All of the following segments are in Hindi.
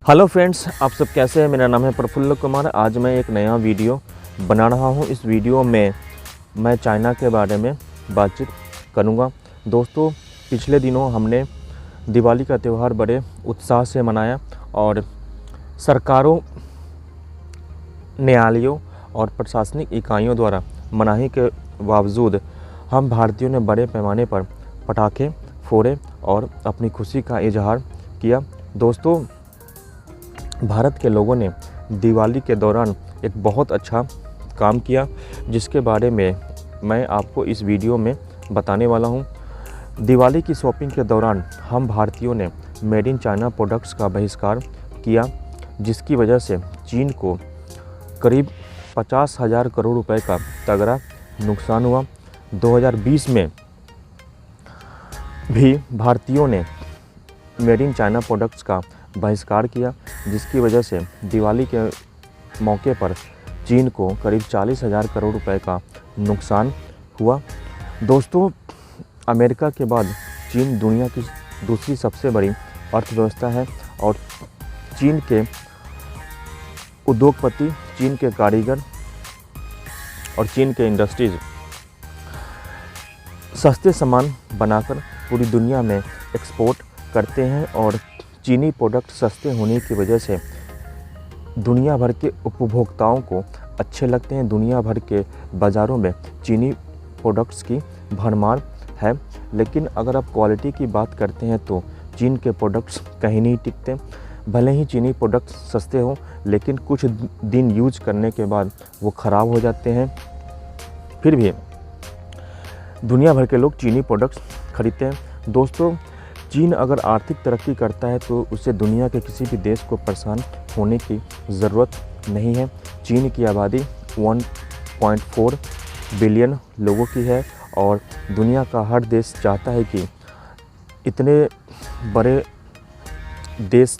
हेलो फ्रेंड्स, आप सब कैसे हैं। मेरा नाम है प्रफुल्ल कुमार। आज मैं एक नया वीडियो बना रहा हूं। इस वीडियो में मैं चाइना के बारे में बातचीत करूंगा। दोस्तों, पिछले दिनों हमने दिवाली का त्यौहार बड़े उत्साह से मनाया और सरकारों, न्यायालयों और प्रशासनिक इकाइयों द्वारा मनाही के बावजूद हम भारतीयों ने बड़े पैमाने पर पटाखे फोड़े और अपनी खुशी का इजहार किया। दोस्तों, भारत के लोगों ने दिवाली के दौरान एक बहुत अच्छा काम किया, जिसके बारे में मैं आपको इस वीडियो में बताने वाला हूं। दिवाली की शॉपिंग के दौरान हम भारतीयों ने मेड इन चाइना प्रोडक्ट्स का बहिष्कार किया, जिसकी वजह से चीन को करीब 50,000 करोड़ रुपए का तगड़ा नुकसान हुआ। 2020 में भी भारतीयों ने मेड इन चाइना प्रोडक्ट्स का बहिष्कार किया, जिसकी वजह से दिवाली के मौके पर चीन को करीब 40,000 करोड़ रुपए का नुकसान हुआ। दोस्तों, अमेरिका के बाद चीन दुनिया की दूसरी सबसे बड़ी अर्थव्यवस्था है और चीन के उद्योगपति, चीन के कारीगर और चीन के इंडस्ट्रीज सस्ते सामान बनाकर पूरी दुनिया में एक्सपोर्ट करते हैं और चीनी प्रोडक्ट सस्ते होने की वजह से दुनिया भर के उपभोक्ताओं को अच्छे लगते हैं। दुनिया भर के बाज़ारों में चीनी प्रोडक्ट्स की भरमार है, लेकिन अगर आप क्वालिटी की बात करते हैं तो चीन के प्रोडक्ट्स कहीं नहीं टिकते। भले ही चीनी प्रोडक्ट्स सस्ते हों, लेकिन कुछ दिन यूज करने के बाद वो ख़राब हो जाते हैं। फिर भी दुनिया भर के लोग चीनी प्रोडक्ट्स खरीदते हैं। दोस्तों, चीन अगर आर्थिक तरक्की करता है तो उसे दुनिया के किसी भी देश को परेशान होने की ज़रूरत नहीं है। चीन की आबादी 1.4 बिलियन लोगों की है और दुनिया का हर देश चाहता है कि इतने बड़े देश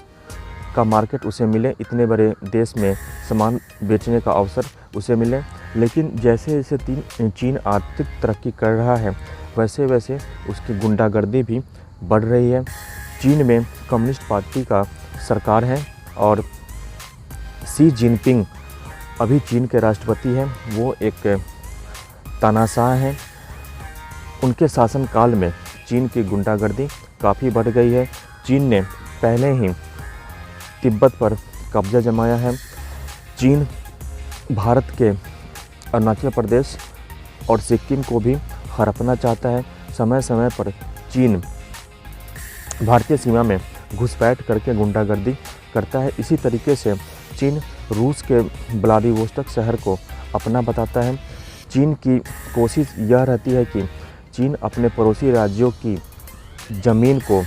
का मार्केट उसे मिले, इतने बड़े देश में सामान बेचने का अवसर उसे मिले। लेकिन जैसे जैसे चीन आर्थिक तरक्की कर रहा है, वैसे वैसे उसकी गुंडागर्दी भी बढ़ रही है। चीन में कम्युनिस्ट पार्टी का सरकार है और शी जिनपिंग अभी चीन के राष्ट्रपति हैं। वो एक तानाशाह हैं। उनके शासनकाल में चीन की गुंडागर्दी काफ़ी बढ़ गई है। चीन ने पहले ही तिब्बत पर कब्जा जमाया है। चीन भारत के अरुणाचल प्रदेश और सिक्किम को भी हड़पना चाहता है। समय समय पर चीन भारतीय सीमा में घुसपैठ करके गुंडागर्दी करता है। इसी तरीके से चीन रूस के व्लादिवोस्टोक शहर को अपना बताता है। चीन की कोशिश यह रहती है कि चीन अपने पड़ोसी राज्यों की ज़मीन को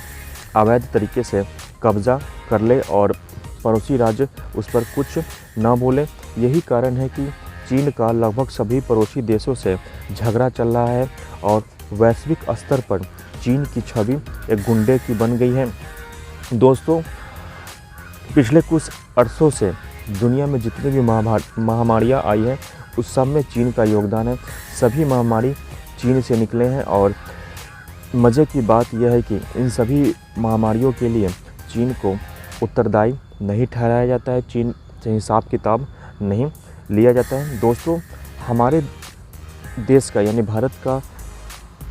अवैध तरीके से कब्जा कर ले और पड़ोसी राज्य उस पर कुछ न बोले। यही कारण है कि चीन का लगभग सभी पड़ोसी देशों से झगड़ा चल रहा है और वैश्विक स्तर पर चीन की छवि एक गुंडे की बन गई है। दोस्तों, पिछले कुछ अरसों से दुनिया में जितनी भी महामारियाँ आई हैं, उस सब में चीन का योगदान है। सभी महामारी चीन से निकले हैं और मज़े की बात यह है कि इन सभी महामारियों के लिए चीन को उत्तरदायी नहीं ठहराया जाता है। चीन से हिसाब किताब नहीं लिया जाता है। दोस्तों, हमारे देश का यानी भारत का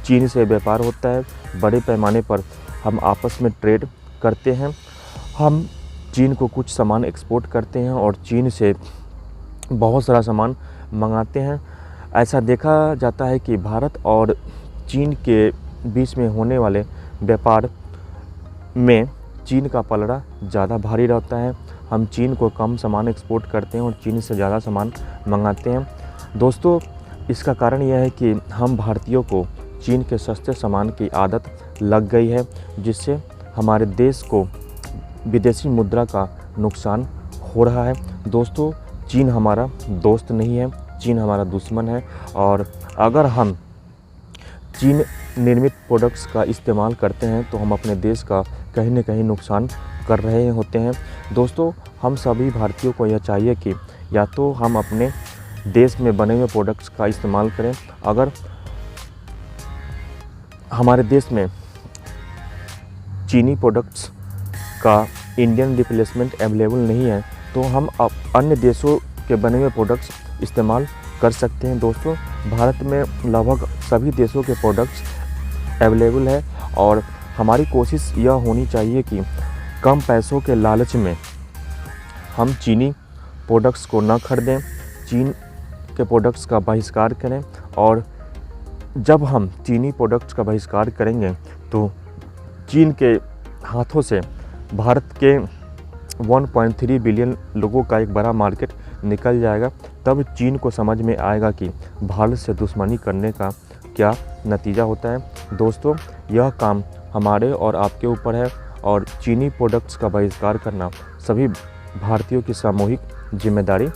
चीन से व्यापार होता है। बड़े पैमाने पर हम आपस में ट्रेड करते हैं। हम चीन को कुछ सामान एक्सपोर्ट करते हैं और चीन से बहुत सारा सामान मंगाते हैं। ऐसा देखा जाता है कि भारत और चीन के बीच में होने वाले व्यापार में चीन का पलड़ा ज़्यादा भारी रहता है। हम चीन को कम सामान एक्सपोर्ट करते हैं और चीन से ज़्यादा सामान मंगाते हैं। दोस्तों, इसका कारण यह है कि हम भारतीयों को चीन के सस्ते सामान की आदत लग गई है, जिससे हमारे देश को विदेशी मुद्रा का नुकसान हो रहा है। दोस्तों, चीन हमारा दोस्त नहीं है, चीन हमारा दुश्मन है और अगर हम चीन निर्मित प्रोडक्ट्स का इस्तेमाल करते हैं तो हम अपने देश का कहीं न कहीं नुकसान कर रहे होते हैं। दोस्तों, हम सभी भारतीयों को यह चाहिए कि या तो हम अपने देश में बने हुए प्रोडक्ट्स का इस्तेमाल करें। अगर हमारे देश में चीनी प्रोडक्ट्स का इंडियन रिप्लेसमेंट अवेलेबल नहीं है तो हम अन्य देशों के बने हुए प्रोडक्ट्स इस्तेमाल कर सकते हैं। दोस्तों, भारत में लगभग सभी देशों के प्रोडक्ट्स अवेलेबल है और हमारी कोशिश यह होनी चाहिए कि कम पैसों के लालच में हम चीनी प्रोडक्ट्स को न खरीदें, चीन के प्रोडक्ट्स का बहिष्कार करें। और जब हम चीनी प्रोडक्ट्स का बहिष्कार करेंगे तो चीन के हाथों से भारत के 1.3 बिलियन लोगों का एक बड़ा मार्केट निकल जाएगा। तब चीन को समझ में आएगा कि भारत से दुश्मनी करने का क्या नतीजा होता है। दोस्तों, यह काम हमारे और आपके ऊपर है और चीनी प्रोडक्ट्स का बहिष्कार करना सभी भारतीयों की सामूहिक जिम्मेदारी